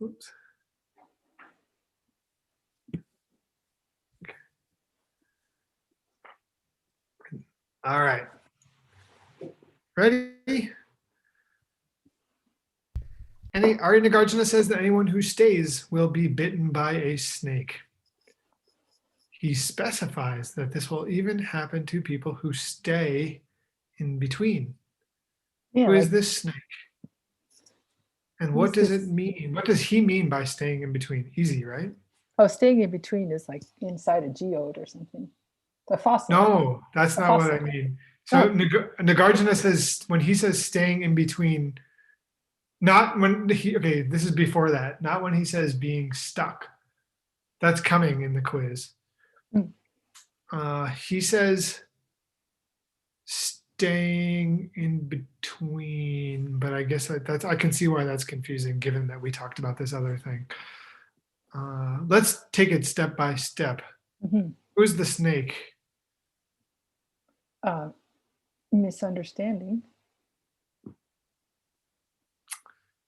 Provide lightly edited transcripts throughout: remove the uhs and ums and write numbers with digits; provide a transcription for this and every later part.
Oops. All right. Ready? Arya Nagarjuna says that anyone who stays will be bitten by a snake. He specifies that this will even happen to people who stay in between. Yeah, Who is like, this snake? And Who's what does this? it mean? What does he mean by staying in between? Easy, right? oh, staying in between is like inside a geode or something. The fossil. No, that's A not what I fossil. mean. So Oh. Nagarjuna says, when he says staying in between, not when he, okay, this is before that, not when he says being stuck. That's coming in the quiz. He says staying in between, but I guess that's, I can see why that's confusing given that we talked about this other thing. Let's take it step by step. Mhm. Who's the snake? Misunderstanding.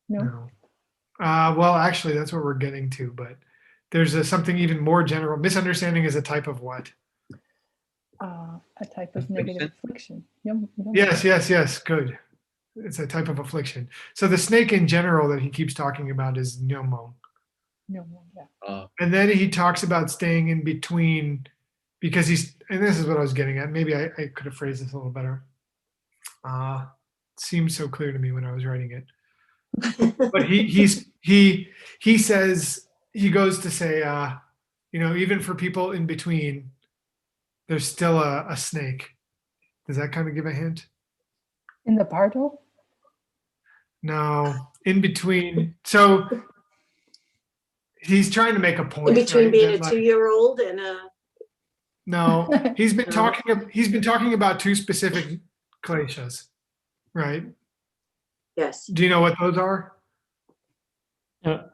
No. Well, actually, that's what we're getting to, but there's something even more general. Misunderstanding is a type of what? A type of negative affliction. No. Yes, good. It's a type of affliction. So the snake in general that he keeps talking about is Nyomo. No, yeah. And then he talks about staying in between because and this is what I was getting at. Maybe I could have phrased this a little better. Seemed so clear to me when I was writing it. But he says, he goes to say, even for people in between, there's still a snake. Does that kind of give a hint? In the Bardo? No, in between. So he's trying to make a point. In between right, being a that, 2-year-old and a, no, he's been No. talking about two specific kleshas, right? yes. Do you know what those are?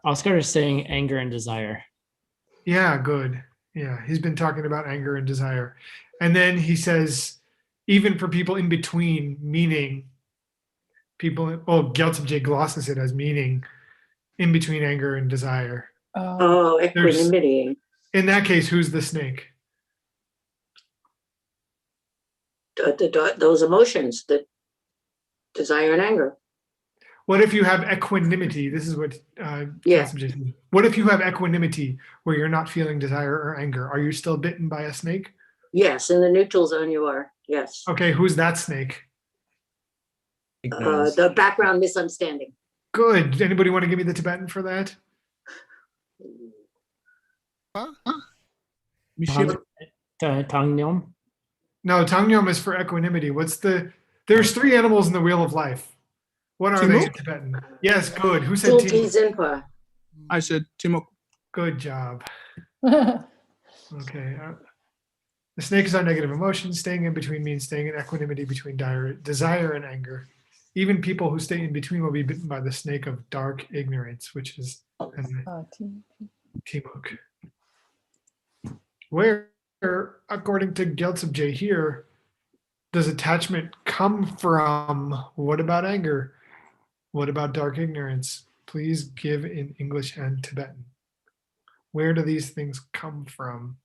Oscar is saying anger and desire. Yeah, good. Yeah, he's been talking about anger and desire. And then he says, even for people in between, meaning people, Gyaltsab glosses it as meaning in between anger and desire. Oh, equanimity. In that case, who's the snake? Those emotions, the desire and anger. What if you have equanimity? This is what Gyaltsab says. What if you have equanimity where you're not feeling desire or anger? Are you still bitten by a snake? Yes, in the neutral zone you are. Yes. Okay, who's that snake? The background misunderstanding. Good. Anybody want to give me the Tibetan for that? Tangnyom. No, Tangyom is for equanimity. There's 3 animals in the wheel of life. What are they in Tibetan? Yes, good. Who said Sulti Timok? Zinpa. I said Timok. Good job. Okay. The snake is our negative emotion. Staying in between means staying in equanimity between desire and anger. Even people who stay in between will be bitten by the snake of dark ignorance, which is Timok. Where, according to Gyaltsab here, does attachment come from? What about anger? What about dark ignorance? Please give in English and Tibetan. Where do these things come from?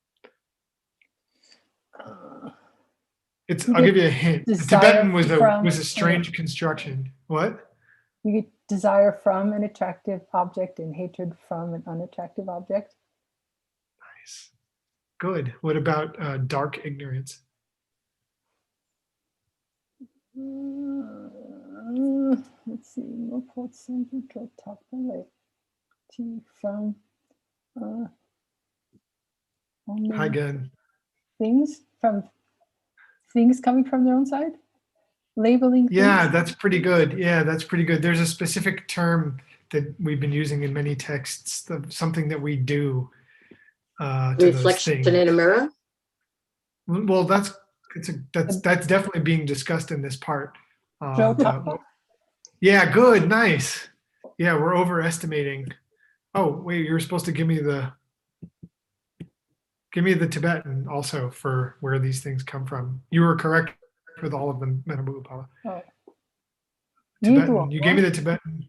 I'll give you a hint. The Tibetan was a strange construction. What? You get desire from an attractive object and hatred from an unattractive object. Nice. Good. What about dark ignorance? Let's see. From Again. Things coming from their own side, labeling things. Yeah, that's pretty good. There's a specific term that we've been using in many texts, something that we do to Reflection those things. in a mirror. Well, that's definitely being discussed in this part. Yeah, good, nice. Yeah, we're overestimating. Oh, wait, you're supposed to give me the Tibetan also for where these things come from. You were correct with all of them, Menabu Upala. Oh. Tibetan. You gave me the Tibetan.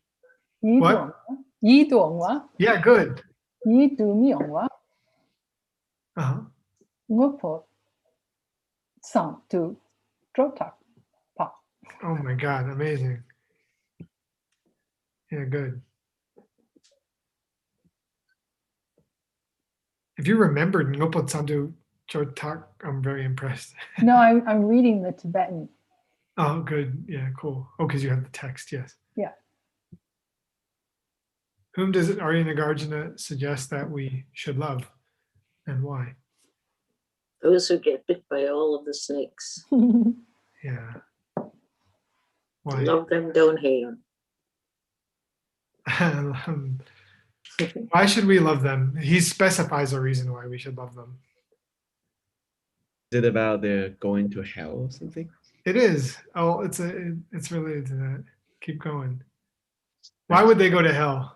What? 一朵花 Yeah, good. 一朵棉花 Uh-huh. 我婆上to trotak pa. Oh my God, amazing. Yeah, good. If you remembered Ngopot Sandu Chotak, I'm very impressed. No, I'm reading the Tibetan. Oh, good. Yeah, cool. Oh, because you have the text, yes. Yeah. Whom does Arya Nagarjuna suggest that we should love and why? Those who get bit by all of the snakes. Yeah. Why? Love them, don't hate them. Why should we love them? He specifies a reason why we should love them. Is it about the going to hell or something? It is. Oh, it's related to that. Keep going. Why would they go to hell?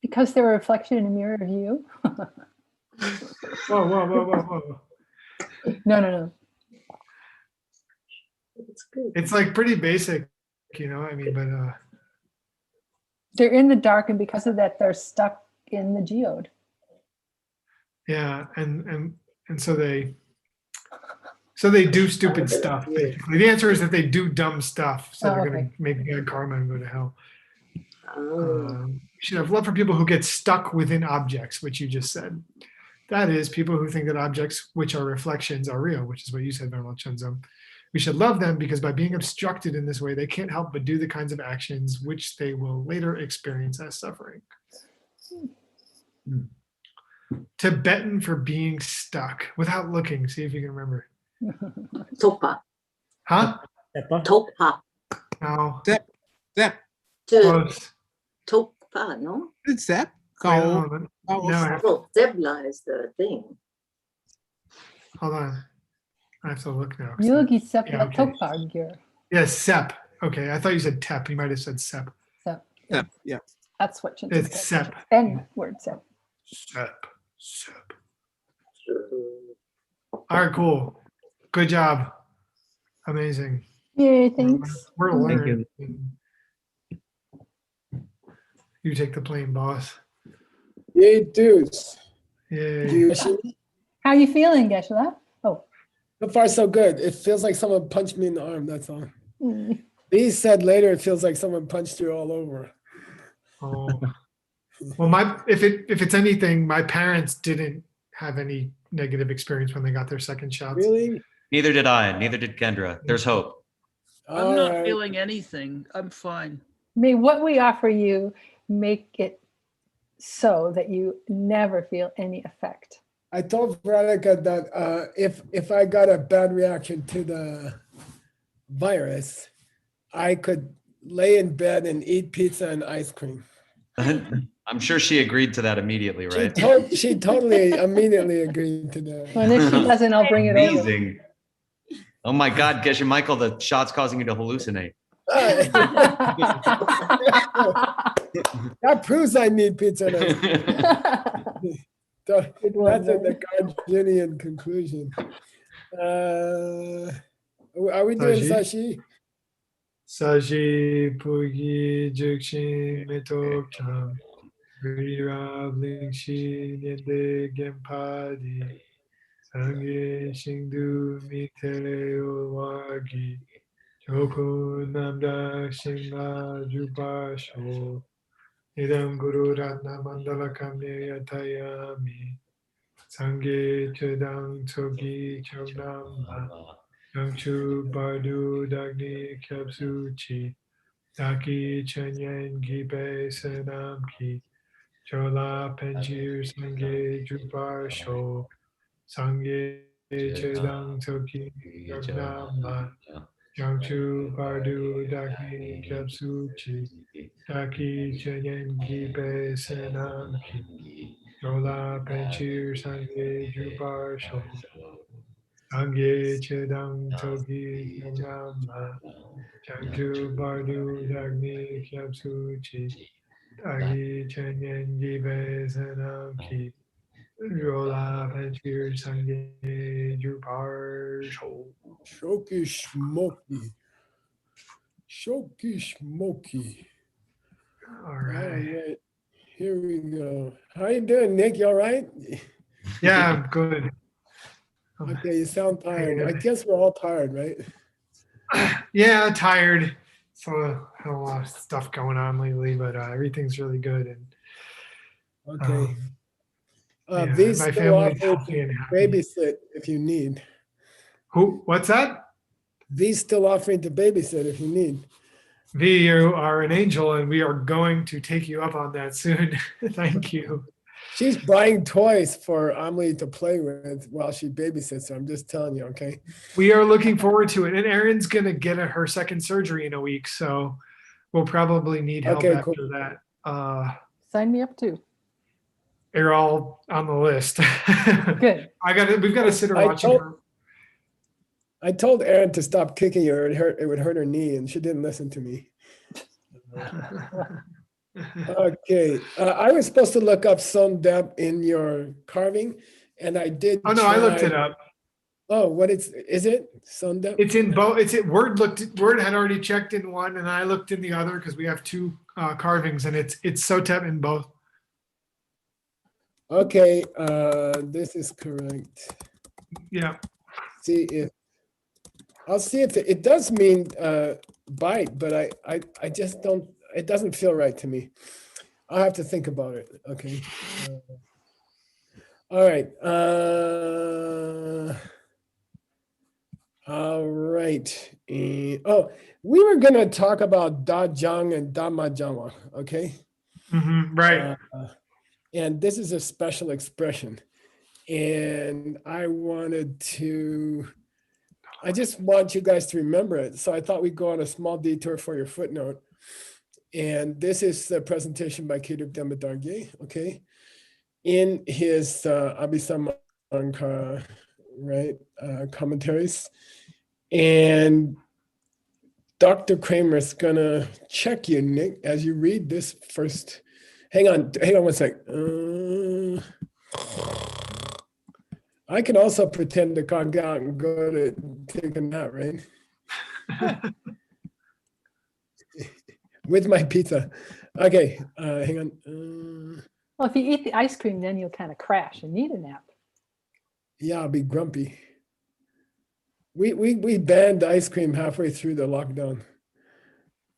Because they're a reflection in a mirror of you. Whoa. No. It's good. It's like pretty basic, I mean, but They're in the dark, and because of that, they're stuck in the geode. yeah, and so they do stupid stuff, basically. The answer is that they do dumb stuff, so they're gonna make bad karma and go to hell. You should have love for people who get stuck within objects, which you just said. That is, people who think that objects which are reflections are real, which is what you said, Venerable Chunzum. We should love them because by being obstructed in this way, they can't help but do the kinds of actions which they will later experience as suffering. Tibetan for being stuck without looking. See if you can remember. Topa. Huh? Topa. No. Zep. Close. Topa, no? It's Zep. Wait a Go. moment. No, I have to, Well, Zebla is the thing. hold on. I have to look now. 'cause Yogi Yeah, sepla okay. topagir. Yes, Sep. Okay, I thought you said Tep. You might have said Sep. So Zep. Yeah. that's what you It's Sep. N word Sep. Sep. All right, cool. Good job. Amazing. Yay, thanks. We're Thank learning. You take the plane, boss. Yay, dudes. Yay. Do you see me? How you feeling, Geshe-la? Oh. So far, so good. It feels like someone punched me in the arm. That's all. Mm. B said later it feels like someone punched you all over. Oh. Well, if it's anything, my parents didn't have any negative experience when they got their second shots. Really? Neither did I. Neither did Kendra. There's hope. I'm All not right. feeling anything. I'm fine. May what we offer you make it so that you never feel any effect. I told Veronica that if I got a bad reaction to the virus, I could lay in bed and eat pizza and ice cream. I'm sure she agreed to that immediately, right? She totally immediately agreed to that. Well, and if she doesn't, I'll bring it over. Amazing. Oh my God, Geshe Michael, the shot's causing you to hallucinate. That proves I need pizza and ice cream. So Good one, that's Mary. the Gardinian conclusion. Are we doing Sashi? Saji Pugi Jukshin Metok Cham Vira Blingshi Yende Gempadi Sange Shingdu Miteo Wagi Choku Namda Shinga Jupasho Idam Guru Ratna Mandala Kamya Yatayami Sange Chedang Togi Chognam Yangchu Bardu Dagni Kyabsuchi Daki Chenyen Gibe Senam Ki Chola Penjir Sange Jupar Sho Sange Chedang Toki Yognama Yangchu Bardu Dagni Kyabsuchi Daki Chenyen Gibe Senam Ki Chola Penjir Sange Jupar Sho Angye Chedang Togi Yama Changchu Bardu Dagni Kyapsuchi Dagi Chenyen Gibe Sanam Ki Rola Venture Sunday Jupar Show. Shoki Smoky. Shoki Smoky. All All right. right. Here we go. How you doing, Nick? You all right? Yeah, I'm good. Okay, you sound tired. I Tired. guess we're all tired, right? Yeah, tired. So I had a lot of stuff going on lately, but everything's really good. And Okay. yeah, V's my still family's offering healthy to and happy. babysit if you need. Who? What's that? V's still offering to babysit if you need. V, you are an angel, and we are going to take you up on that soon. Thank you. She's buying toys for Amelie to play with while she babysits. I'm just telling you, okay? We are looking forward to it. And Erin's going to get her second surgery in a week. So we'll probably need help Okay, after cool. that. Sign me up too. You're all on the list. Good. We've got to sit her I watching told- her. I told Erin to stop kicking her. It would hurt her knee, and she didn't listen to me. Okay, I was supposed to look up Sondep in your carving, and I did. Oh no, I looked try- it up. Oh, what is it? Sondep? It's in both. Word had already checked in one, and I looked in the other because we have two carvings, and it's Sotep in both. Okay, this is correct. Yeah. I'll see if it does mean bite, but I just don't. It doesn't feel right to me. I'll have to think about it. Okay. All right. All right. Oh, we were gonna talk about Dajang and Damajama. Okay. Right. And this is a special expression, and I just want you guys to remember it. So I thought we'd go on a small detour for your footnote. And this is the presentation by Keduk Demadarge, okay? In his Abhisamanka, right, commentaries. And Dr. Kramer's gonna check you, Nick, as you read this first. Hang on 1 sec. I can also pretend to conk out and go to take a nap, right? With my pizza. Okay, hang on. Well, if you eat the ice cream, then you'll kind of crash and need a nap. Yeah, I'll be grumpy. We banned ice cream halfway through the lockdown.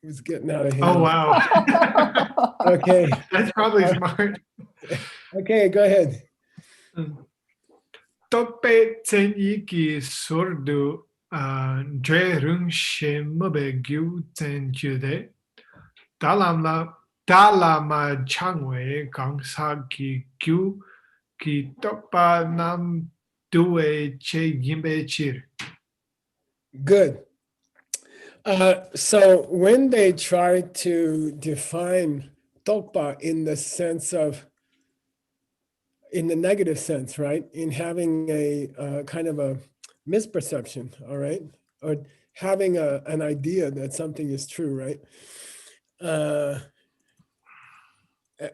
It was getting out of hand. Oh wow. Okay. That's probably smart. Okay, go ahead. Tope tseniki sordu drerung shimobe gyu tsenchude dalama changwe gangsa ki gyu ki topa nam due che yimbe chir. Good. So when they try to define topa in the negative sense, right? In having a kind of a misperception, all right? Or having an idea that something is true, right?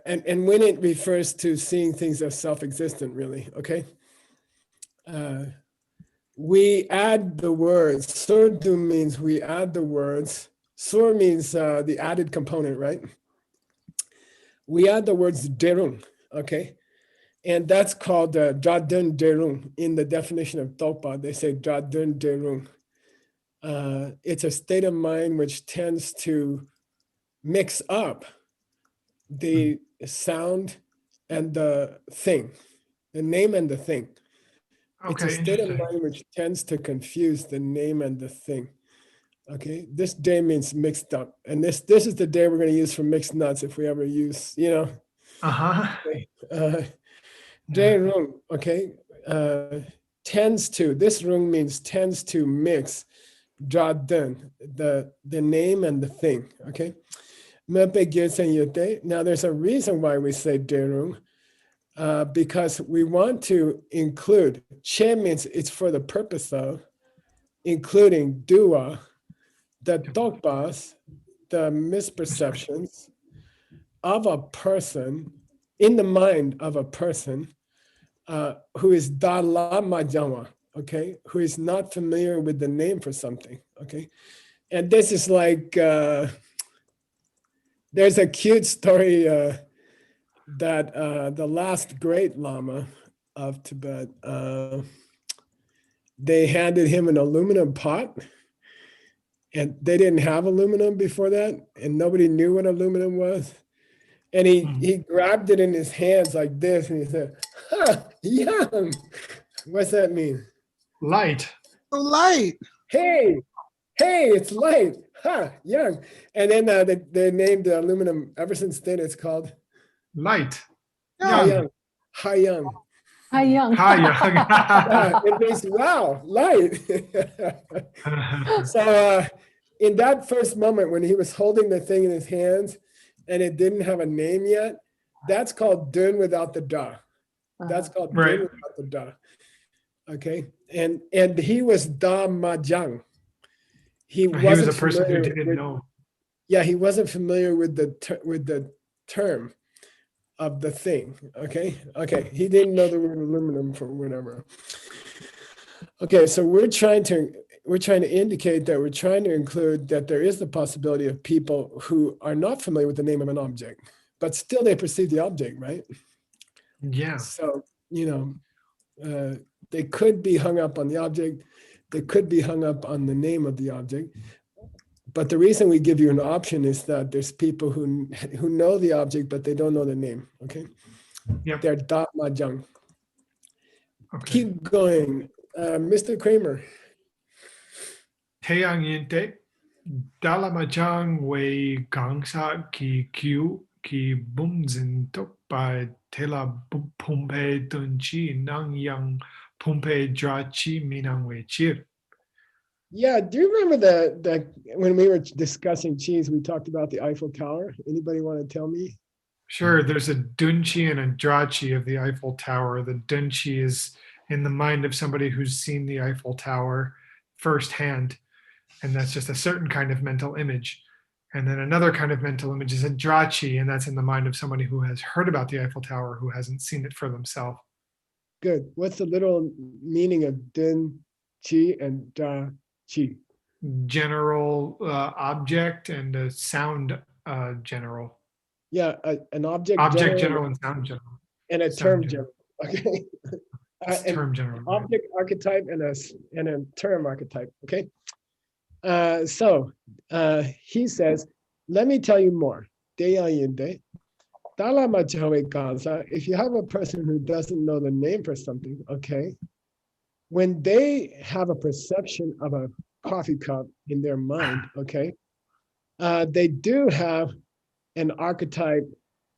And when it refers to seeing things as self-existent, really, okay? We add the words. Surdu means we add the words. Sur means the added component, right? We add the words derung, okay? And that's called dradun derung. In the definition of topa, they say dradun derung. It's a state of mind which tends to mix up the sound and the thing, the name and the thing. Okay, it's a state of interesting. mind which tends to confuse the name and the thing. Okay, this day means mixed up, and this is the day we're going to use for mixed nuts if we ever use, Okay. Day rung, okay, tends to. This rung means tends to mix, dradun, the name and the thing. Okay. Now there's a reason why we say derung. Because we want to include, che means it's for the purpose of, including dua, the tokpas, the misperceptions of a person, in the mind of a person, who is da lama jawa, okay, who is not familiar with the name for something, okay? And this is like, there's a cute story that the last great Lama of Tibet, they handed him an aluminum pot, and they didn't have aluminum before that, and nobody knew what aluminum was. And he grabbed it in his hands like this, and he said, "Ha, yum." What's that mean? Light. So light. Hey, it's light. Ha, young. And then they named the aluminum, ever since then it's called Light. Hai Young. Young. Hai Young. Hi, young. Hi, Yeah, it means wow, light. young. So in that first moment when he was holding the thing in his hands and it didn't have a name yet, that's called dun without the da. That's called Right. dun without the da. Okay, and he was da majang. He He was a wasn't person who familiar didn't with, know. yeah, he wasn't familiar with the term of the thing. Okay, he didn't know the word aluminum for whatever. Okay, so we're trying to indicate that we're trying to include that there is the possibility of people who are not familiar with the name of an object, but still they perceive the object, right? Yeah. So, they could be hung up on the object, they could be hung up on the name of the object. But the reason we give you an option is that there's people who know the object, but they don't know the name, okay? Yep. They're da majang. Okay. Keep going. Mr. Kramer. Taeyang yente. Dalamajang wei gangsa ki kyu ki bumzin tok by tela pumpe dunchi nang yang pumpe drachi minang wei chir. Yeah, do you remember that when we were discussing cheese, we talked about the Eiffel Tower? Anybody want to tell me? Sure, there's a dunchi and a drachi of the Eiffel Tower. The dunchi is in the mind of somebody who's seen the Eiffel Tower firsthand, and that's just a certain kind of mental image. And then another kind of mental image is a drachi, and that's in the mind of somebody who has heard about the Eiffel Tower who hasn't seen it for themselves. Good. What's the literal meaning of din, chi, and da, chi? General object and a sound general. Yeah, an object, Object general and sound general. and a sound term general. general. Okay. An Term general. right. object archetype and a term archetype. Okay. So he says, let me tell you more. If you have a person who doesn't know the name for something, okay, when they have a perception of a coffee cup in their mind, okay, they do have an archetype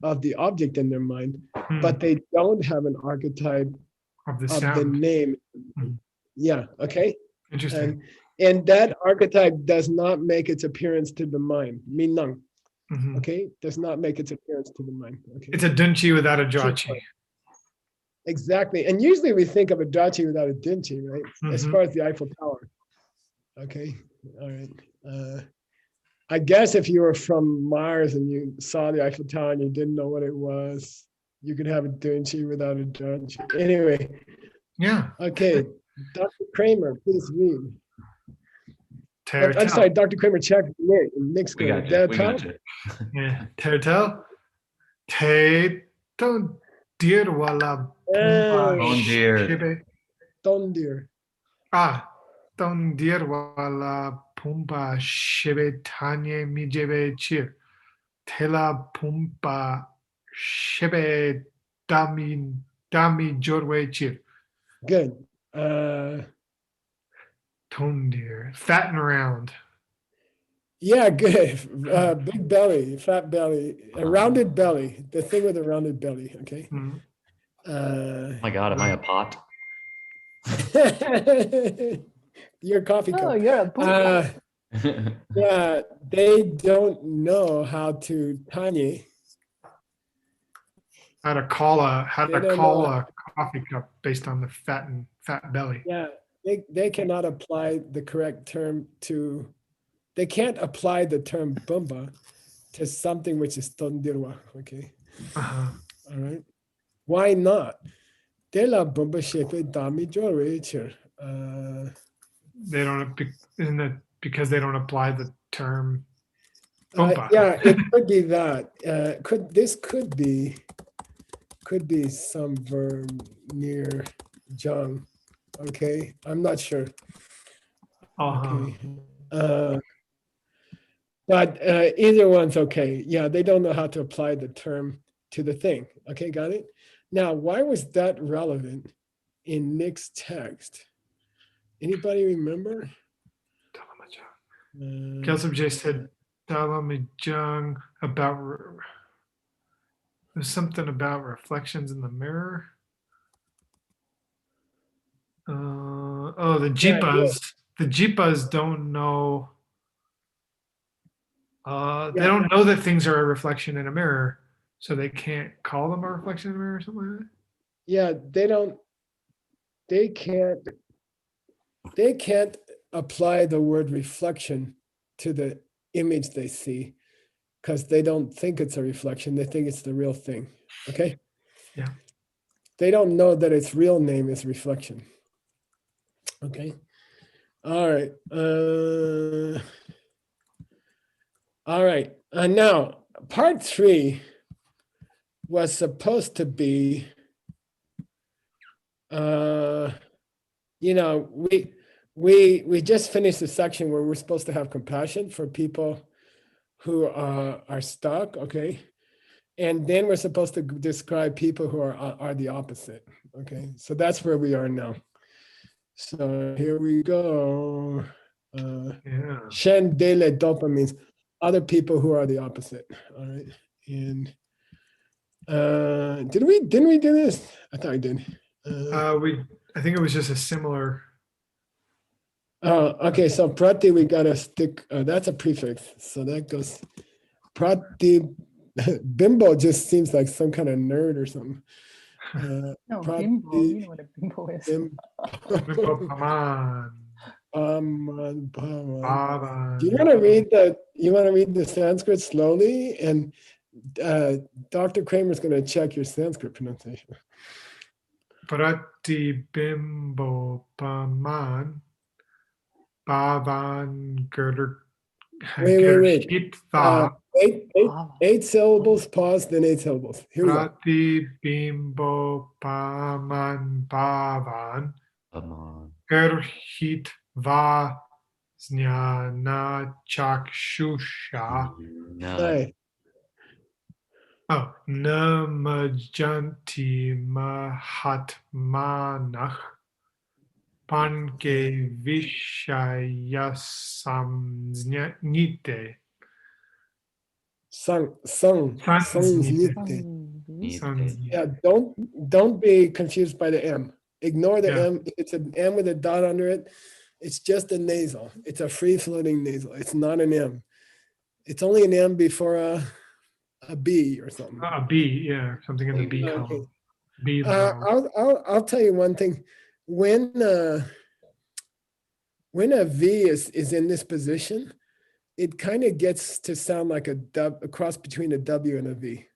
of the object in their mind, but they don't have an archetype of the of sound. the name. Mhm. Yeah, okay. Interesting. And that archetype does not make its appearance to the mind. Minang, Mhm. okay, does not make its appearance to the mind. Okay. It's a dunchi without a drachi. Exactly. And usually we think of a dachi without a dinchi, right? As Mhm. far as the Eiffel Tower. Okay. All right. I guess if you were from Mars and you saw the Eiffel Tower and you didn't know what it was, you could have a dinchi without a dachi. Anyway, Yeah. okay. Dr. Kramer, please read. Tertel. I'm sorry, Dr. Kramer, check Nick's We going. got you. We got you. Yeah. Tertel. Te don't dear wala pumpa Don't dear. shibe. Don dear. Don't dear wala pumpa shibe tanye mijebe chir. Tela pumpa shibe dami jorwe chir. Good. Tone dear. Fat and round. Yeah, good. Big belly, fat belly, a rounded belly. The thing with a rounded belly. Okay. Mhm. Oh my God, am I a pot? Your coffee Oh, cup. you're a book. Yeah, they don't know how to tanya. How to call They don't know a coffee cup based on the fat belly. Yeah, they cannot apply the correct term to. They can't apply the term bumba to something which is tondirwa. Okay. Uh-huh. All right. Why not? De la bomba shape dami Richard. They don't, isn't it because they don't apply the term bomba? Yeah, it could be that. Could be some verb near Jung. Okay, I'm not sure. Uh-huh. Okay. But either one's okay. Yeah, they don't know how to apply the term to the thing. Okay, got it? Now, why was that relevant in Nick's text? Anybody remember? Gyaltsab J said, Dalamijung about, there's something about reflections in the mirror. Oh, the Yeah, Jeepas don't know. They Yeah. don't know that things are a reflection in a mirror, so they can't call them a reflection in a mirror or something like that. Yeah, they can't apply the word reflection to the image they see because they don't think it's a reflection. They think it's the real thing. Okay. Yeah. They don't know that its real name is reflection. Okay. All right. All right. Now, part 3 was supposed to be, we just finished the section where we're supposed to have compassion for people who are stuck, okay? And then we're supposed to describe people who are the opposite, okay? So that's where we are now. So here we go. Yeah. Shen de le dopa means other people who are the opposite, all right? And didn't we do this? I thought I did. I think it was just a similar. Okay, so prati, we gotta stick, that's a prefix, so that goes, prati, bimbo just seems like some kind of nerd or something. No, Prati, bimbo. You know what a bimbo is. Paman, Do you want to read the Sanskrit slowly? And Dr. Kramer's going to check your Sanskrit pronunciation. Pratibimbo Paman Bhavan Wait. Gerhitva Eight syllables, pause, then 8 syllables. Here we go. Pratibimbo Paman Bhavan Come on. Gerhitva Jnana Chakshusha. No. Right. Oh, Namajanti Mahatmanach Panke Vishayasamnite. Yeah, don't be confused by the M. Ignore the M. It's an M with a dot under it. It's just a nasal. It's a free floating nasal. It's not an M. It's only an M before a B or something. A B, yeah, something in the B column. B. I'll tell you one thing. When a V is in this position, it kind of gets to sound like a cross between a W and a V.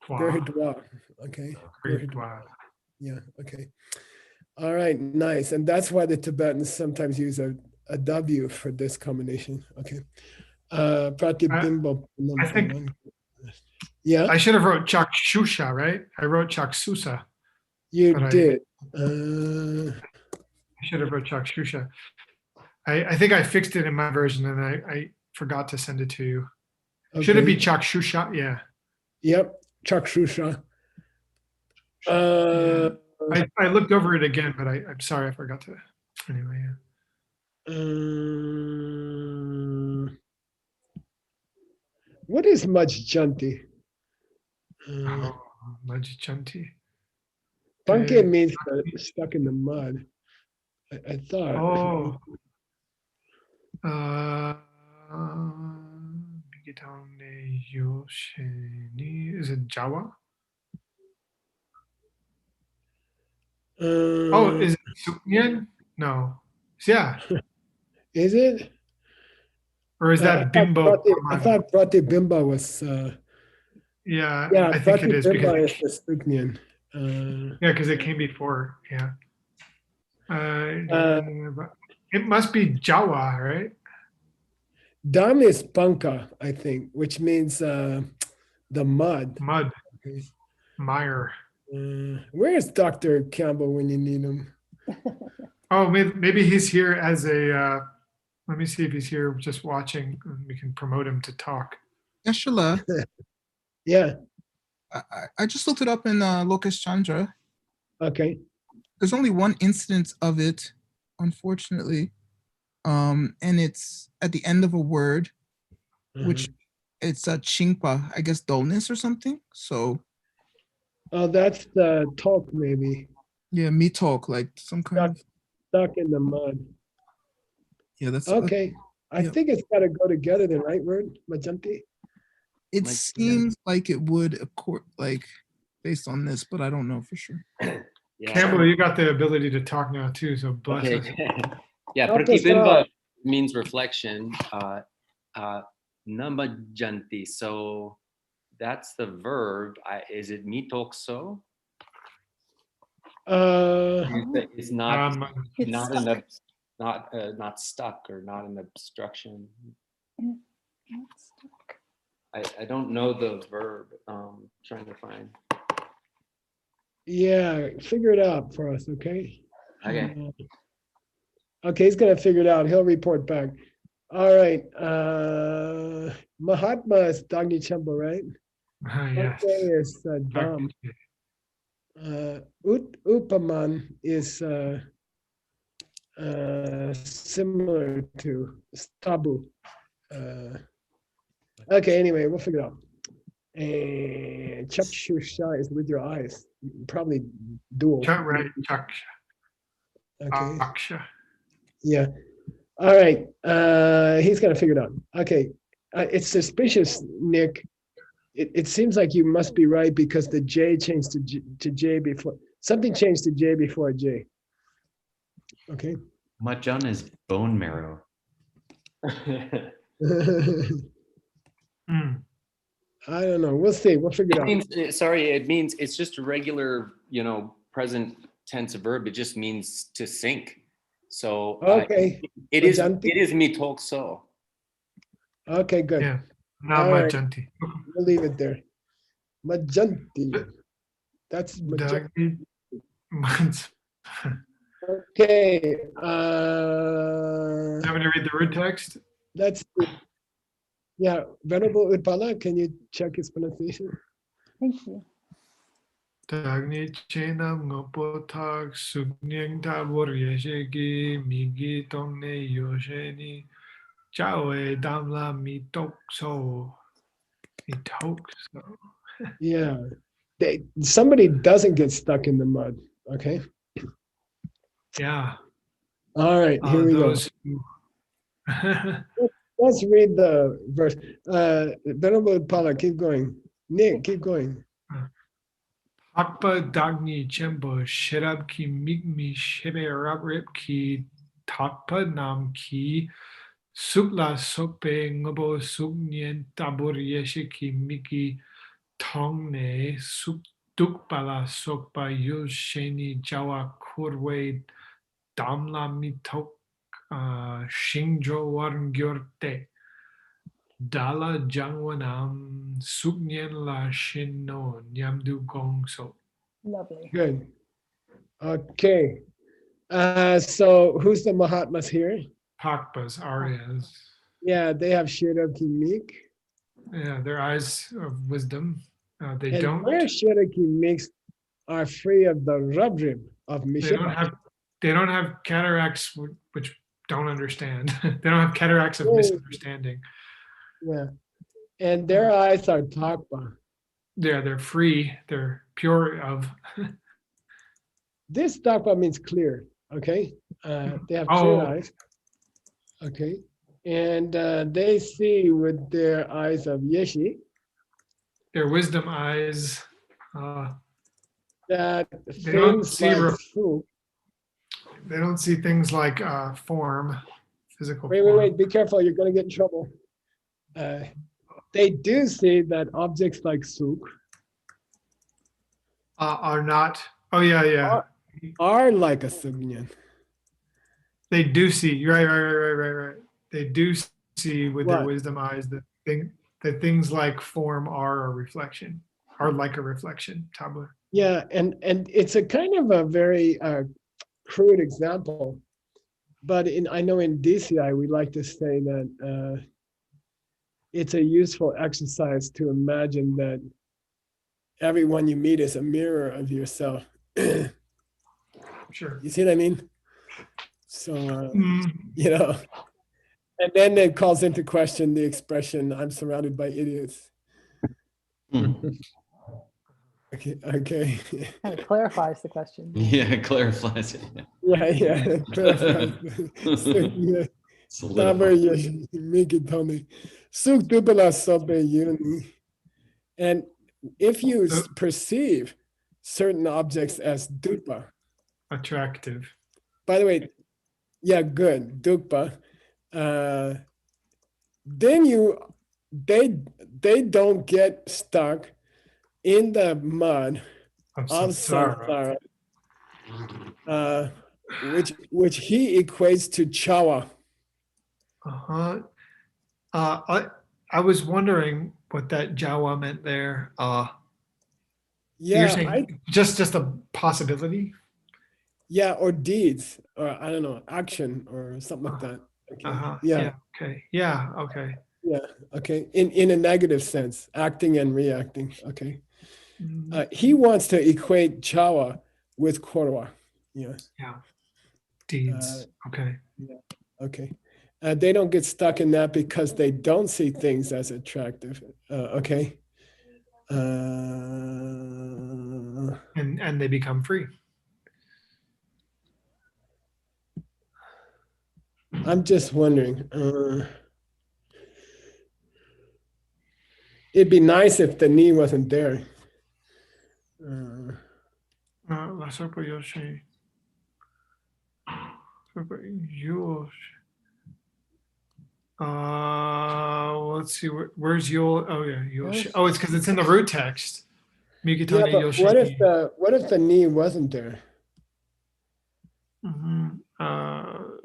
Gerhidwa. Okay. Gerhidwa. Yeah. Okay. All right. Nice. And that's why the Tibetans sometimes use a W for this combination. Okay. Pratibimbo. I think. Yeah. I should have wrote Chakshusha, right? I wrote Chaksusa. You did. I should have wrote Chakshusha. I think I fixed it in my version and I forgot to send it to you. Okay. Should it be Chakshusha? Yeah. Yep. Chakshusha. I looked over it again, but I'm sorry I forgot to. Anyway, yeah. What is Majjanti? Majjanti. Panke means stuck in the mud. I thought. Is it Jawa? Is it Suknyan? No. Yeah. Is it? Or is that Bimbo? I thought Pratibimba was. Yeah, Yeah, I think it is Pratibimba because is the Suknyan. Yeah, because it came before. Yeah. It must be Jawa, right? Dam is panka, I think, which means the mud. Mud, Okay. mire. Where's Dr. Campbell when you need him? Oh, maybe he's here as a. Let me see if he's here just watching. We can promote him to talk. Yashala, Yeah. I just looked it up in Locus Chandra. Okay. There's only one instance of it, unfortunately. And it's at the end of a word, which it's a chingpa, I guess dullness or something. So Oh, that's the talk, maybe. yeah, me talk, like some kind of Stuck in the mud. yeah, that's Okay. I yeah. think it's got to go together then, right, word? Majanti? It Like, seems like it would accord like based on this, but I don't know for sure. Yeah. Campbell, you got the ability to talk now too, so bless us. Okay. Yeah, Help us pratibimba out. means reflection. Namajanti. So that's the verb. Is it mitokso? It's not It's not stuck. not stuck or not an obstruction. It's stuck. I don't know the verb. Trying to find. Yeah, figure it out for us, okay? Okay. Okay, he's gonna figure it out. He'll report back. All right. Mahatma is Dagni Chemba, right? Yes. Okay, is Dam. Upaman is similar to Stabu. Okay, anyway, we'll figure it out. And Chakshusha is with your eyes. Probably dual. Chuck, right, Chuck. Okay. Aksha. Yeah. All right. He's gonna figure it out. Okay. It's suspicious, Nick. It seems like you must be right because the J changed to J before. Something changed to J before J. Okay. Majan is bone marrow. Mm. I don't know. We'll see. We'll figure it out. It means it's just a regular, present tense verb. It just means to sink. So Okay. it is Majanti? mitokso. Okay, good. Yeah. Not All right. Majanti. We'll leave it there. Majanti. That's Majanti. Dagni. Okay. I'm going to read the root text. That's yeah. Venerable Utpala, can you check his pronunciation? Thank you. Dagni chenam ngopotag sugnyang tabor yeshegi migi tongne yosheni chawe damla mitokso. Mitokso. Yeah. Somebody doesn't get stuck in the mud. Okay. Yeah. All right. Here we go. Let's read the verse. Venerable Utpala, keep going. Nick, keep going. Hakpa dagni chembo shirab ki migmi shebe rabrip ki takpa nam ki sukla sokpe ngobo suknyen tabur yeshe ki miki tongne suk dukpala sokpa yul sheni jawa kurwe damla mitok shingjo warngyorte dala jangwanam suknyen la shinno nyamdu gongso. Lovely. Good. Okay. So who's the Mahatmas here? Pakpas, Aryas. Yeah, they have Shira Kimik. Yeah, their eyes of wisdom. They And don't. their Shira Kimiks are free of the rubrim of They don't Mishipa. have. They don't have cataracts which don't understand. They don't have cataracts of Oh. misunderstanding. Yeah. And their eyes are Takpa. Yeah, they're free. They're pure of. This Takpa means clear. Okay. They have clear Oh. eyes. Okay. And they see with their eyes of Yeshi Their wisdom eyes. that They don't things see. like fruit. They don't see things like form, physical Wait, form. wait, be careful. You're going to get in trouble. They do see that objects like souk Are not. Oh yeah. Are like a sugyan. They do see. Right. They do see with their What? wisdom eyes that things like form are a reflection, are like a reflection. Tabla. Yeah, and it's a kind of a very crude example, but I know in DCI we like to say that it's a useful exercise to imagine that everyone you meet is a mirror of yourself. Sure. You see what I mean? So Mm. you know, and then it calls into question the expression "I'm surrounded by idiots." Okay. Kind of clarifies the question. Yeah, it clarifies it. Yeah. Clarifies. So, yeah. Taber Solidifies. Miki Tony. Suk dupla sobe yuni. And if you perceive certain objects as dupa, Attractive. by the way, yeah, good, dupa, then they don't get stuck in the mud Of of samsara. samsara, which he equates to chawa. Uh-huh. I was wondering what that Jawa meant there. You're Yeah, saying just a possibility? yeah, or deeds, or I don't know, action or something like that. Okay. Yeah. Okay. Yeah. Okay. Yeah. Okay. In a negative sense, acting and reacting. Okay. He wants to equate chawa with korwa. Yeah. Yeah. Deeds. Okay. Yeah. Okay. They don't get stuck in that because they don't see things as attractive. Okay. And they become free. I'm just wondering. It'd be nice if the knee wasn't there. Lashaw Yoshi. Let's see. Where's Yul? Oh yeah, Yoshi. Oh, it's because it's in the root text. Yeah, Mikitani but Yoshi. what if the knee wasn't there?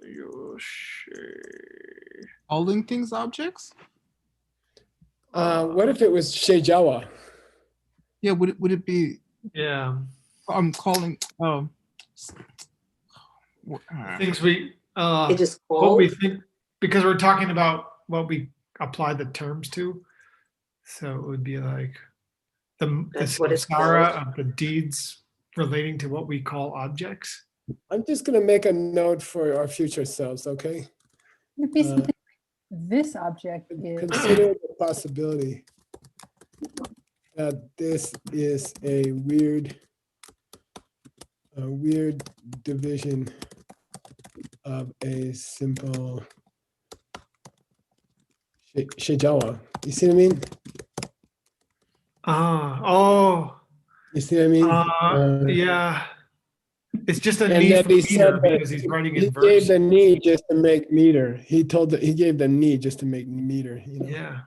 Yoshi. Calling things objects? What if it was Sheijawa? Yeah, would it be? Yeah. I'm calling. Things we It is what we called. think, because we're talking about what we apply the terms to. So it would be like the That's what it's samsara called. of the deeds relating to what we call objects. I'm just going to make a note for our future selves, okay? It'd be something like this object is. Consider the possibility that this is a weird division of a simple Sheijawa. You see what I mean? You see what I mean? Yeah. It's just a And need then for he meter said that because he's writing he in gave verse. the knee just to make meter. He gave the knee just to make meter. You know? Yeah.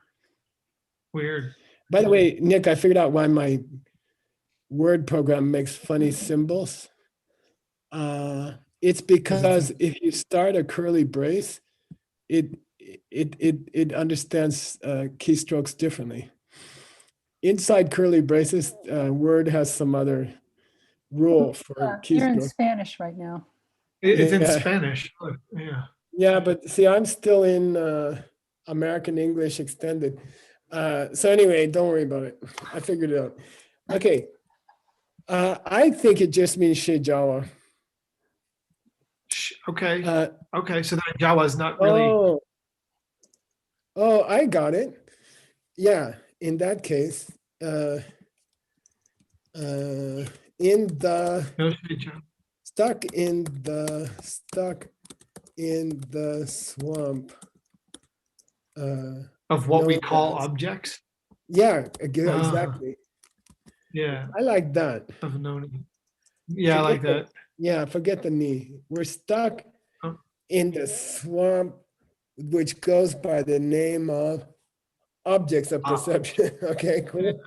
Weird. By the way, Nick, I figured out why my word program makes funny symbols. It's because if you start a curly brace, it understands keystrokes differently. Inside curly braces, Word has some other rule for You're in keystrokes. Spanish right now. It's in Yeah. Spanish. Yeah. Yeah, but see, I'm still in American English Extended. So anyway, don't worry about it. I figured it out. Okay. I think it just means Sheijawa. Okay. Okay. So that Jawa is not really. Oh, I got it. Yeah. In that case, in the No Sheijawa. stuck in the swamp. Of what we no call gas. objects. Yeah, exactly. Yeah. I like that. Of known. Yeah, I like that. Yeah, forget the knee. We're stuck Oh. in the swamp, which goes by the name of objects of perception. Okay, cool.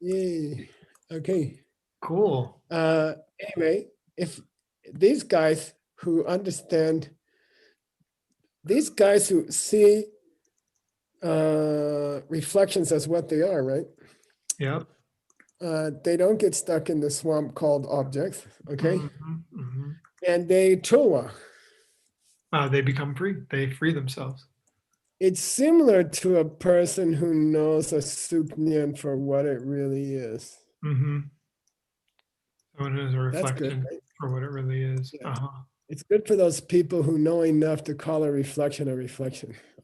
Yay. Okay. Cool. Anyway, if these guys who understand, these guys who see reflections as what they are, right? Yep. They don't get stuck in the swamp called objects, okay? Mhm, mhm. And they chowa. They become free. They free themselves. It's similar to a person who knows a suknyan for what it really is. Mm-hmm. Someone who's a That's good, reflection right? for what it really is. Yeah. Uh-huh. It's good for those people who know enough to call a reflection,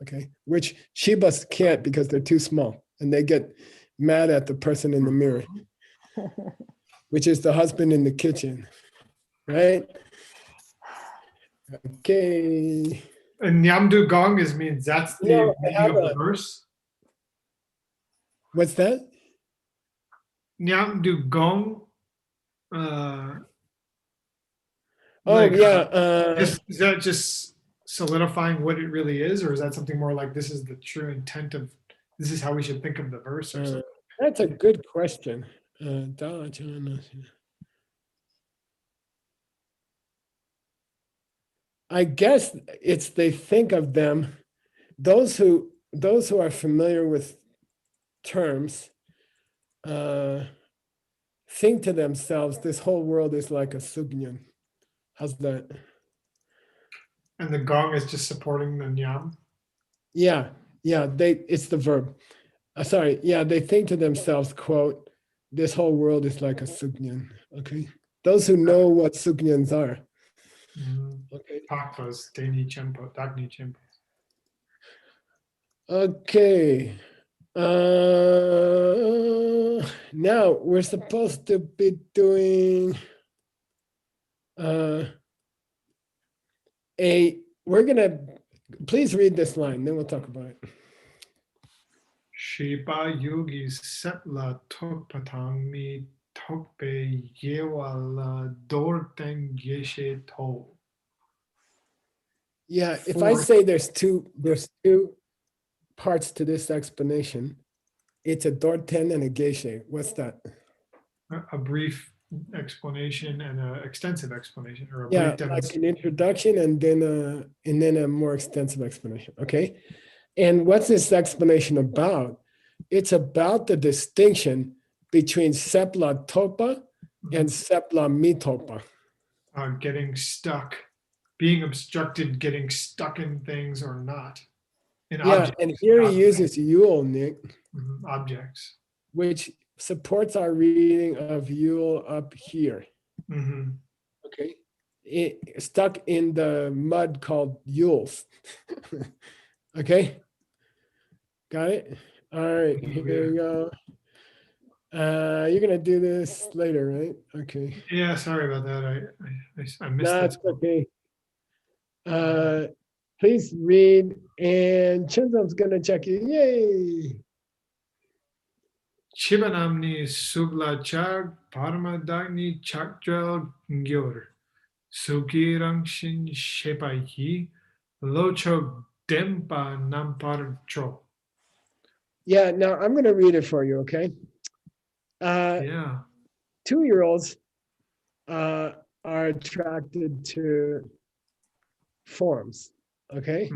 okay? Which Shibas can't because they're too small and they get mad at the person in the mirror, which is the husband in the kitchen, right? Okay. And Nyamdu Gong means that's the No, I meaning have of the a, verse. what's that? Nyamdu Gong. Oh, Like, yeah. is that just solidifying what it really is, or is that something more like this is the true intent of this is how we should think of the verse or something? That's a good question. I guess it's they think of them, those who are familiar with terms, think to themselves, this whole world is like a sugyan. How's that? And the gong is just supporting the nyam. Yeah, it's the verb. Sorry, yeah, they think to themselves, quote, this whole world is like a sugyan. Okay. Those who know what sugyans are. Okay. Pakpas, Dani Chempo, Dagni Chempo. Okay. Now we're supposed to be doing we're gonna, please read this line, then we'll talk about it. Shiba Yogi Setla Tokpatang Mi Tokpe Yewala Dorteng Yeshe To. Yeah, if I say there's two parts to this explanation, it's a dorten and a geishe. What's that? A brief explanation and an extensive explanation, or a Yeah, brief like demonstration. an introduction and then a more extensive explanation. Okay. And what's this explanation about? It's about the distinction between sepla topa and sepla mitopa. Getting stuck, being obstructed, getting stuck in things or not. In Yeah, objects. and here he uses Yule, Nick, Objects. which supports our reading of Yule up here. Mhm. Okay. Stuck in the mud called Yules. Okay. Got it? All right, here we go. You're gonna do this later, right? Okay. Yeah, sorry about that. I missed No, this. it's okay. Please read, and Chinzam's gonna check you. Yay! Chibanamni Sugla Chag Paramadagni Chakdrel Gyor Sukirangshin Shepai Locho Dempa Nampar Tro. Yeah, now I'm gonna read it for you, okay? Yeah. 2-year-olds are attracted to forms, okay?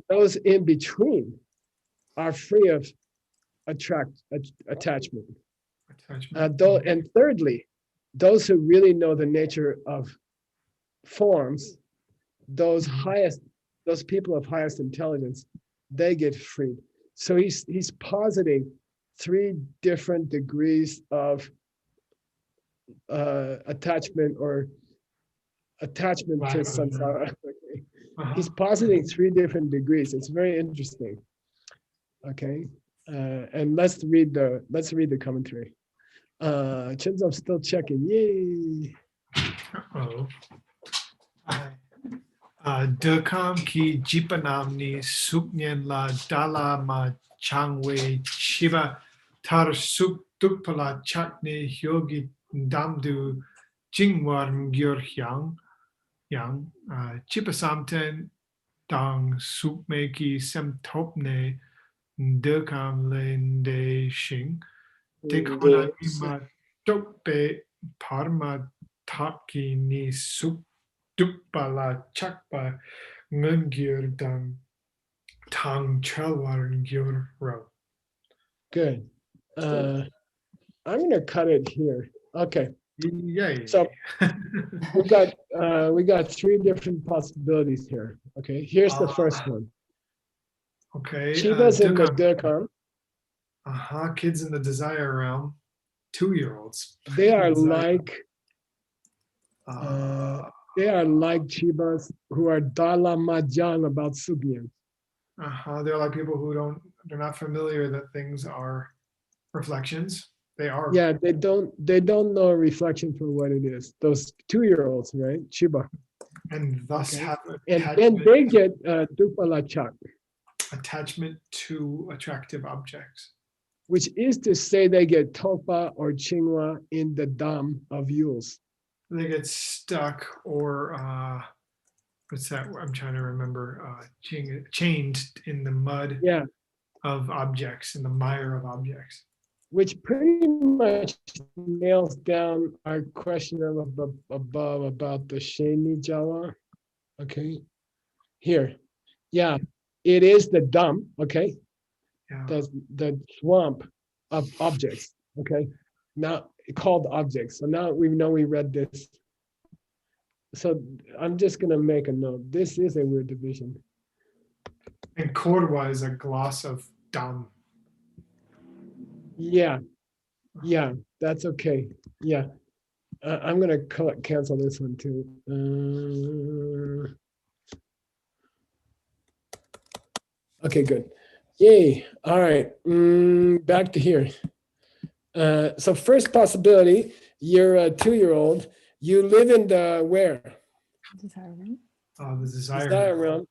Those in between are free of attachment. And thirdly, those who really know the nature of forms, those people of highest intelligence, they get freed. So he's positing 3 different degrees of attachment to samsara. Okay. He's positing 3 different degrees. It's very interesting. Okay. And let's read the commentary. Chinzam's still checking. Yay. Dekam ki jipanamni suknyen la dala ma changwe shiva tar suk dukpala chakne hyogi damdu jingwar gyur yang chipasamten dang sukme ki semtopne dekam lende shing Take Yes. honanima tope parma tapki ni sup dupala chakpa ngungyur dang tang chalwar ngyur ro. Good. I'm gonna cut it here. Okay, Yay. So- we got three different possibilities here. Okay, here's the first one. Okay. Shiva's in the Dukam. Dirkam. Kids in the desire realm. 2-year-olds. They are Desire. like Uh, Chibas who are Dala Majang about Sugyan. they're like people who they're not familiar that things are reflections. They are. Yeah, they don't know a reflection for what it is. Those 2-year-olds, right? Chiba. And thus Okay. have And then attachment, they get Dupalachak, attachment to attractive objects. which is to say they get Topa or Chingwa in the dam of Yules. They get stuck or what's that? I'm trying to remember. Chained in the mud Yeah, of objects, in the mire of objects. which pretty much nails down our question above about the Sheni Jawa. Okay, here, yeah, it is the dump. Okay, Yeah. the swamp of objects. Okay, now called objects. So now we know we read this. So I'm just gonna make a note. This is a weird division. And Korwa is a gloss of dam. Yeah, that's okay. Yeah, I'm gonna cancel this one too. Okay, good. Yay. All right. Back to here. So first possibility, you're a 2-year-old. You live in the where? Desire realm. The desire. Desire realm.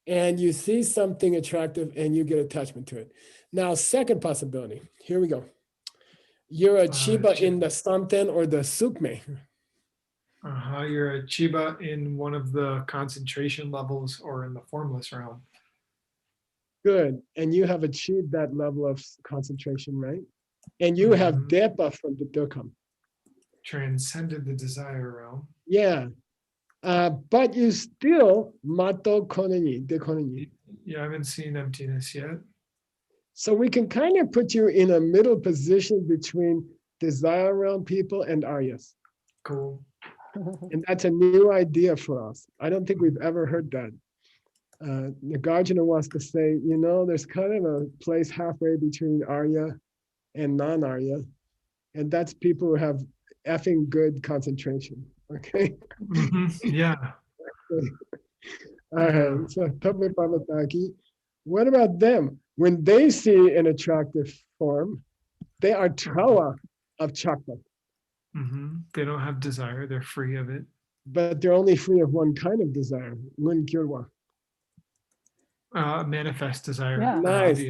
And you see something attractive and you get attachment to it. Now, second possibility. Here we go. You're a Chiba in the Santen or the Sukme. You're a Chiba in one of the concentration levels or in the formless realm. Good. And you have achieved that level of concentration, right? And you have Depa from the Dokam. Transcended the desire realm. Yeah. But you still Mato Koneni, de Koneni. Yeah, I haven't seen emptiness yet. So we can kind of put you in a middle position between desire realm people and Aryas. Cool. And that's a new idea for us. I don't think we've ever heard that. Nagarjuna wants to say, there's kind of a place halfway between Arya and non-Arya. And that's people who have effing good concentration. Okay. Yeah. All right. So Tabe Pavataki. What about them? When they see an attractive form, they are trawa of chakra. They don't have desire. They're free of it. But they're only free of one kind of desire, mun kirwa. Manifest desire. Yeah. Nice.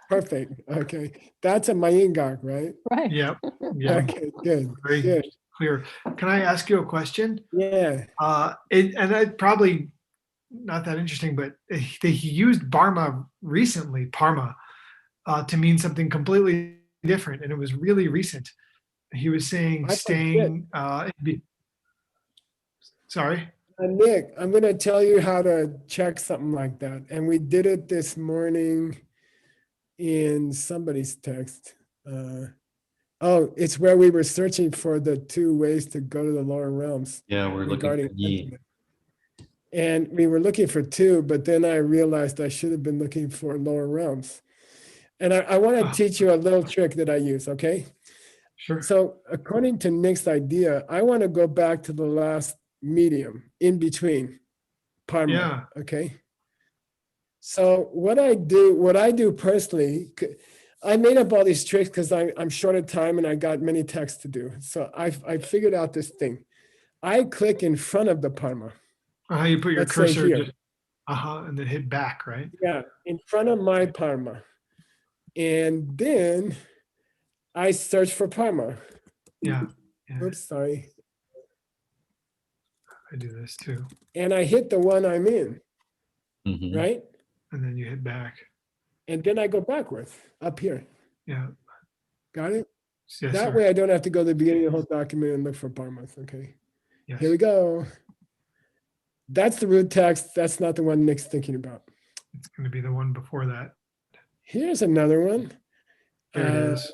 Perfect. Okay. That's a Mayingak, right? Right. Yep. Okay, good. Very Good. clear. Can I ask you a question? Yeah. And I probably not that interesting, but he used Parma recently, to mean something completely different, and it was really recent. He was saying I staying. Sorry. Nick, I'm going to tell you how to check something like that. And we did it this morning in somebody's text. It's where we were searching for the 2 ways to go to the lower realms. Yeah, we're looking for Yi. And we were looking for 2, but then I realized I should have been looking for lower realms. And I want to teach you a little trick that I use, okay? Sure. So according to Nick's idea, I want to go back to the last medium in between Parma. Yeah. Okay. So what I do personally, I made up all these tricks because I'm short of time and I got many texts to do. So I figured out this thing. I click in front of the Parma. You put your Let's say cursor here. and then hit back, right? Yeah, in front of my Parma. And then I search for Parma. Yeah. Oops, sorry. I do this too. And I hit the one I'm in, Mhm. right? And then you hit back. And then I go backwards up here. Yeah. Got it? Yes, That sir. way I don't have to go to the beginning of the whole document and look for Parmas, okay? Yes. Here we go. That's the root text. That's not the one Nick's thinking about. It's going to be the one before that. Here's another one. Here it is.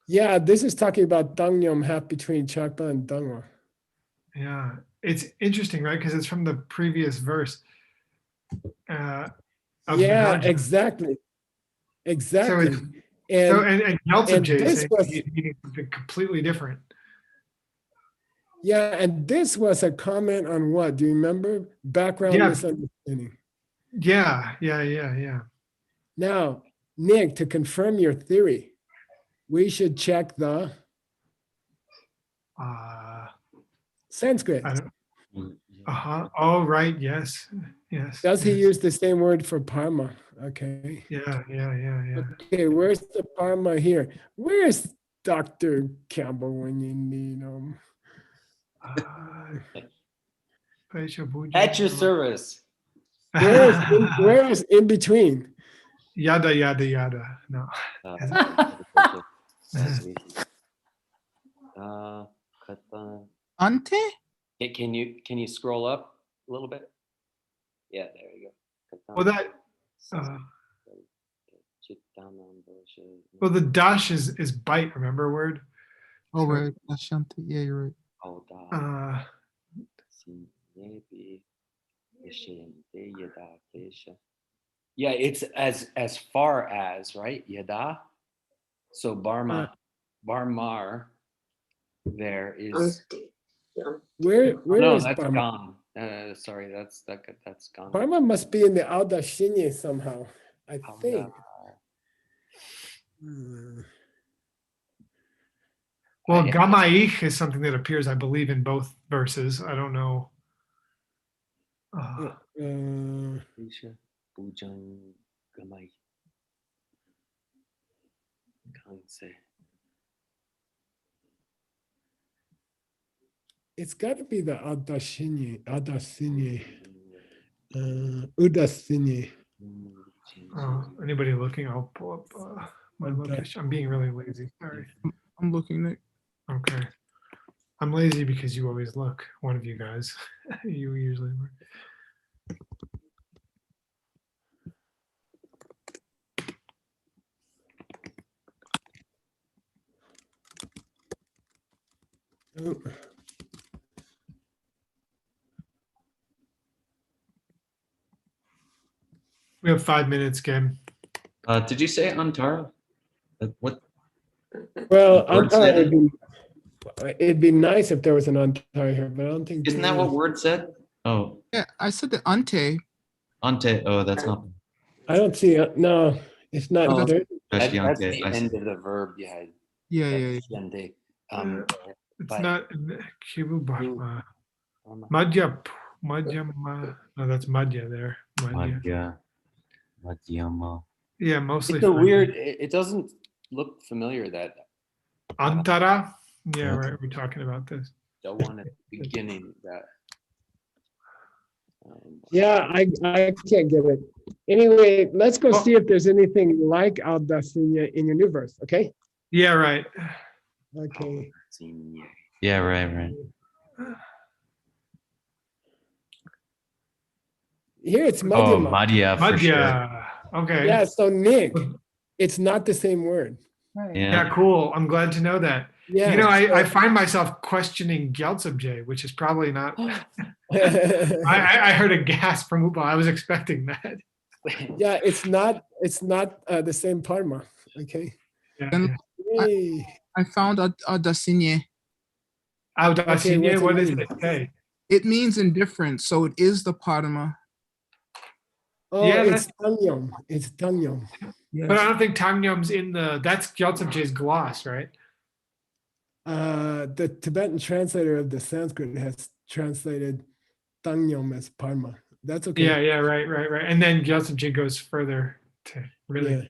Yeah, this is talking about Dangyom, half between Chakpa and Dangwa. Yeah, it's interesting, right? Because it's from the previous verse. Of Yeah, Naja. exactly. Exactly. So and Yeltsin J this saying was- he's meaning something completely different. Yeah, and this was a comment on what? Do you remember? Background Yeah. misunderstanding. Yeah. Now, Nick, to confirm your theory, we should check the Sanskrit. I don't. Oh, right. Yes. Does he yes. use the same word for Parma? Okay. Yeah. Okay, where's the Parma here? Where's Dr. Campbell when you need him? At your service. Where is in between? Yada. No. Ante? Can you scroll up a little bit? Yeah, there you go. Well, the dash is bite. Remember word? Oh, So- right. Ashanti. Yeah, you're right. Yeah, it's as far as, right? Yada. So Barmar there is. Where No, is that's Parma? gone. Sorry, that's gone. Parma must be in the Aldashini somehow, I think. Well, Gamaich is something that appears, I believe, in both verses. I don't know. It's got to be the Udasini, Udasini. Anybody looking? I'll pull up my location. I'm being really lazy. Sorry. I'm looking, Nick. Okay. I'm lazy because you always look. One of you guys. You usually look. We have 5 minutes, Kim. Did you say Antara? What? Well, Word said it'd be nice if there was an Antara here, but I don't think. Isn't that what word said? Oh, Yeah, I said the ante. ante. Oh, that's not. I don't see it. No, it's not. Oh, there. That's Ante, the I see. end of the verb you had. Yeah. Yende. It's but- not Kibu Barma. Madhya. No, that's Madhya there. Madhya. Madhyama. Yeah, mostly. It's a weird. It doesn't look familiar. That Antara. Yeah, right. We're talking about this. the one at the beginning. That. Yeah, I can't get it. Anyway, let's go see if there's anything like Aldasinya in your new verse, okay? Yeah, right. Okay. Yeah, right. Here it's Oh, Madhyama. Madhya for sure. Madhya. Okay. Yeah, so Nick, it's not the same word. Right. Yeah, cool. I'm glad to know that. Yeah. You know, I find myself questioning Gyaltsab, which is probably not. I heard a gasp from Upa. I was expecting that. Yeah, it's not the same Parma. Okay. Yeah. And Yay. I found Audacigne. Audacigne, what does mean? it say? It means indifferent, so it is the Padma. Oh, Yeah, it's Tanyom. It's Tanyom. Yes. But I don't think Tangyom's in that's Gyaltsab's gloss, right? The Tibetan translator of the Sanskrit has translated Tanyom as Parma. That's okay. Yeah, right. And then Gyaltsab goes further to really. Yeah.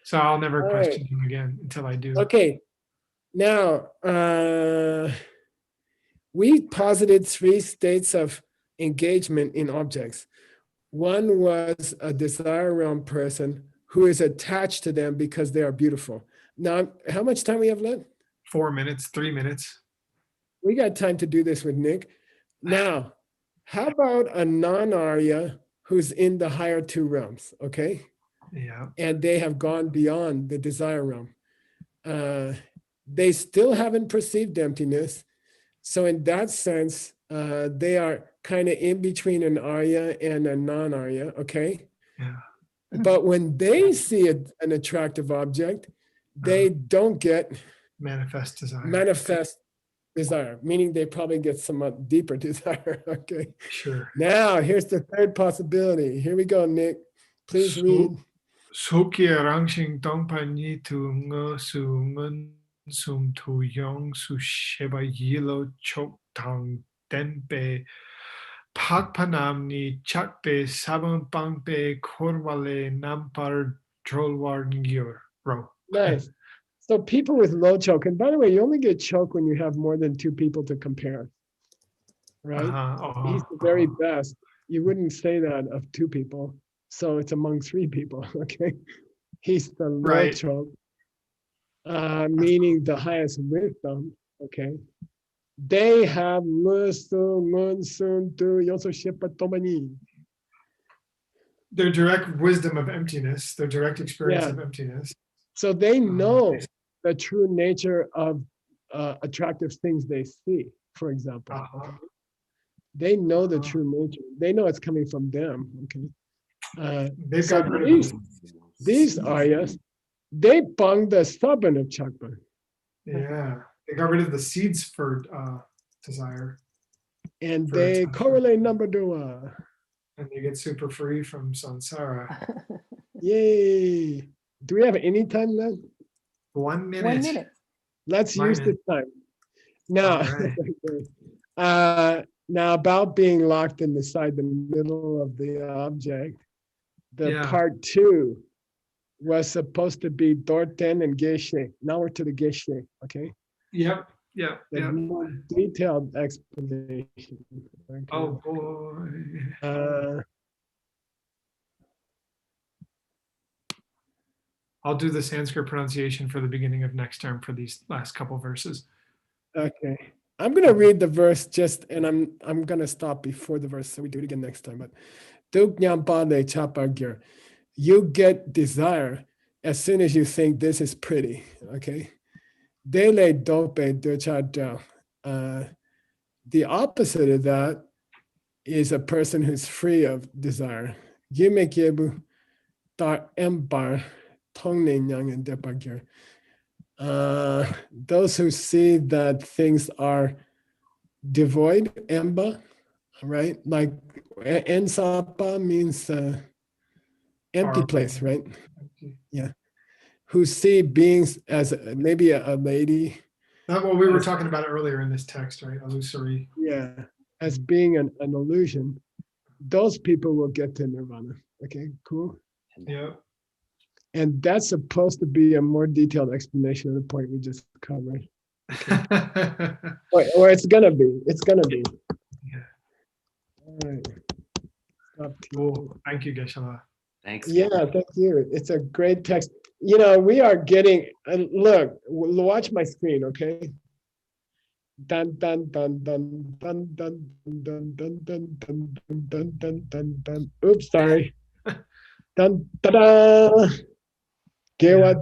So I'll never All question right. him again until I do. Okay. Now, we posited 3 states of engagement in objects. One was a desire around person who is attached to them because they are beautiful. Now, how much time we have left? 4 minutes, 3 minutes. We got time to do this with Nick. Now, how about a non-Arya who's in the higher two realms, okay? Yeah. And they have gone beyond the desire realm. They still haven't perceived emptiness. So in that sense, they are kind of in between an Arya and a non-Arya, okay? Yeah. But when they see an attractive object, they don't get Manifest desire. manifest desire, meaning they probably get somewhat deeper desire, okay? Sure. Now, here's the third possibility. Here we go, Nick. Please read. Sokia rangshing dongpa ni tu ngo su ngun sum tu yong su sheba yilo chok tang denpe pak panam ni chakpe sabon pangpe korwale nampar drolwar ngyur ro. Nice. So people with low choke, and by the way, you only get choke when you have more than two people to compare, right? He's the very best. You wouldn't say that of two people. So it's among three people, okay? He's the low Right. choke, meaning the highest wisdom, okay? They have musu, munsun, tu, yoso, shipa, tomani. Their direct wisdom of emptiness, their direct experience Yeah. of emptiness. So they know the true nature of attractive things they see, for example. Okay? They know the true nature. They know it's coming from them, okay? They've So got rid of these Aryas, they bang the stubborn of Chakma. Yeah, they got rid of the seeds for desire, And For they attention. correlate number dua. and they get super free from samsara. Yay. Do we have any time left? 1 minute. 1 minute. Let's Mine use the is- time. Now, now about being locked inside the middle of the object, the Yeah. part 2 was supposed to be Dorten and Geshe. Now we're to the Geshe, okay? Yep, yep, The yep. more detailed explanation. Okay? Oh boy. I'll do the Sanskrit pronunciation for the beginning of next term for these last couple verses. Okay. I'm gonna read the verse and I'm gonna stop before the verse, so we do it again next time. But Duk Nyam Pale Chapagir. You get desire as soon as you think this is pretty. Okay. Dele dope duchadel. The opposite of that is a person who's free of desire. Yimekebu tar embar tongne nyang and depagir. Those who see that things are devoid, emba, right? Like ensapa means empty Far place, away. right? Yeah. Who see beings as maybe a lady, That's what we were talking about earlier in this text, right? Illusory. yeah, as being an illusion. Those people will get to nirvana. Okay, cool. Yeah. And that's supposed to be a more detailed explanation of the point we just covered. Or it's gonna be. It's gonna be. Yeah. All right. Stop. Cool. Thank you, Geshe-la. Thanks. Yeah, thank you. It's a great text. You know, we are getting, look, watch my screen, okay? Dun dun dun dun dun dun dun dun dun dun dun dun dun dun dun. Oops, sorry. Dun da da. We're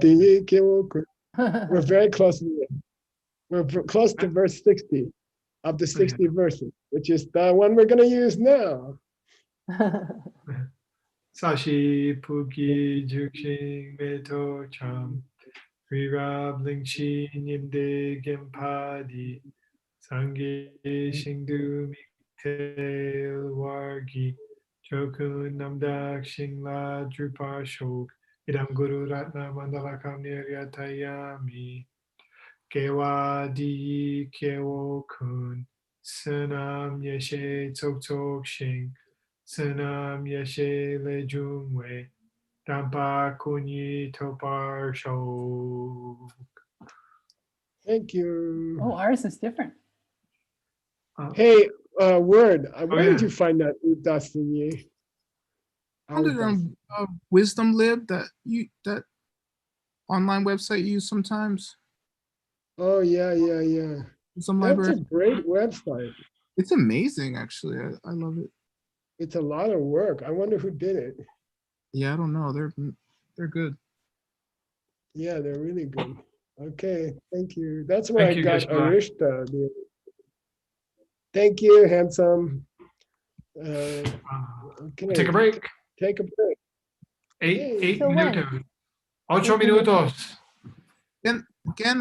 very close to it. We're close to verse 60 of the 60 verses, which is the one we're going to use now. Sashi Puki Jukshin Meto Cham Rirab Lingshi Nimde Gempadi Sangi Shingdu Miktel Wargi Jokun Namdak Shingla Drupa Shok Idam Guru Ratna Mandalakam Niryatayami Kewa Di Kewo Kun Sanam Yeshe Tok Tok Shing Sanam Yeshe Lejungwe Dampa Kunyi Topar Shok. Thank you. Oh, ours is different. Hey, Word, where did yeah. you find that Udasinye? Found it on Wisdom Lib that online website you use sometimes? Oh, yeah, yeah, yeah. Some That's a library. great website. It's amazing, actually. I love it. It's a lot of work. I wonder who did it. Yeah, I don't know. They're good. Yeah, they're really good. Okay, thank you. That's where Thank I you, got Geshe-la. Arishta. Thank you, handsome. Okay, Take a break. take a break. Eight Hey. Till when? minutos. 8 minutos. Again,